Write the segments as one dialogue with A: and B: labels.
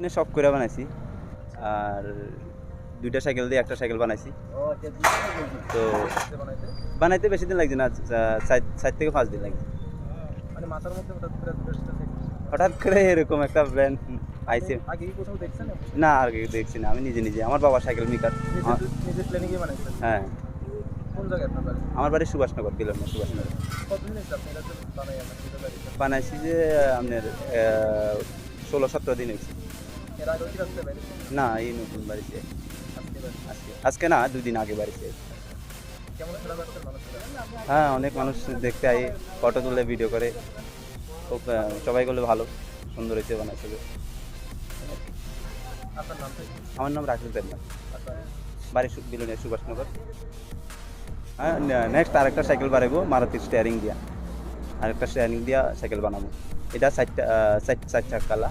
A: এমনি শখ করে বানাইছি। আর ২টা সাইকেল দিয়ে একটা সাইকেল বানাইছি। তো বানাইতে বেশি দিন লাগছে না, ৪ থেকে ৫ দিন লাগছে।
B: মানে মাথার মধ্যে
A: হঠাৎ করে এরকম একটা ব্র্যান্ড আইছে।
B: আগে কি কোথাও দেখছেন?
A: না, আগে দেখছি না, আমি নিজে আমার বাবা সাইকেল মেকার।
B: নিজের প্ল্যানিং এ বানাইছেন?
A: হ্যাঁ।
B: কোন জায়গায় আপনার বাড়ি?
A: আমার বাড়ি সুভাষনগর, বিলম্ব সুভাষনগর।
B: কতদিন হয়েছে আপনি এটা বানাই আমার নিজের বাড়িতে?
A: বানাইছি যে আপনার ১৬-১৭ দিন হয়েছে।
B: এর আগে কি রাখতে পারি?
A: না, এই নতুন বাড়িতে আজকে না, ২ দিন আগে বাড়িতে।
B: কেমন খেলা পাচ্ছেন মানুষরা?
A: হ্যাঁ, অনেক মানুষ দেখতে আই, ফটো তুলে ভিডিও করে। খুব সবাই বলে ভালো, সুন্দর হয়েছে বানাইছে।
B: আপনার নামটা কি?
A: আমার নাম রাকেশ দেবনাথ,
B: আপনার
A: বাড়ি বিলনিয়া সুভাষনগর। হ্যাঁ, নেক্সট আরেকটা সাইকেল বানাবো মারুতির স্টিয়ারিং দিয়া, আরেকটা স্টিয়ারিং দিয়া সাইকেল বানাবো। এটা ৪ চাকালা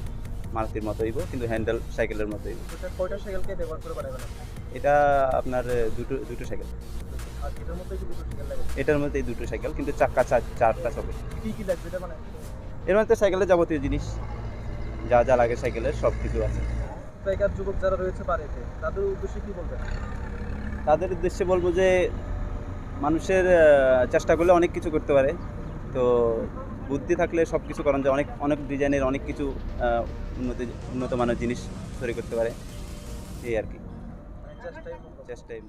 A: মারুতির মতো হইব, কিন্তু হ্যান্ডেল সাইকেলের মতো হইব।
B: কয়টা সাইকেলকে ব্যবহার করে বানাবেন আপনি?
A: এটা আপনার দুটো সাইকেল।
B: আর এটার মধ্যে কি দুটো সাইকেল লাগে?
A: এটার মধ্যে এই দুটো সাইকেল, কিন্তু চাক্কা ৪টা চলে।
B: কি কি লাগবে এটা বানাই?
A: এর মধ্যে সাইকেলের যাবতীয় জিনিস যা যা লাগে সাইকেলের সব কিছু আছে।
B: বেকার যুবক যারা রয়েছে বাড়িতে তাদের উদ্দেশ্যে কি বলবেন?
A: তাদের উদ্দেশ্যে বলবো যে মানুষের চেষ্টা করলে অনেক কিছু করতে পারে। তো বুদ্ধি থাকলে সব কিছু করানো যায়। অনেক অনেক ডিজাইনের অনেক কিছু উন্নত মানের জিনিস তৈরি করতে পারে, এই আর কি।
B: চেষ্টাই
A: চেষ্টাই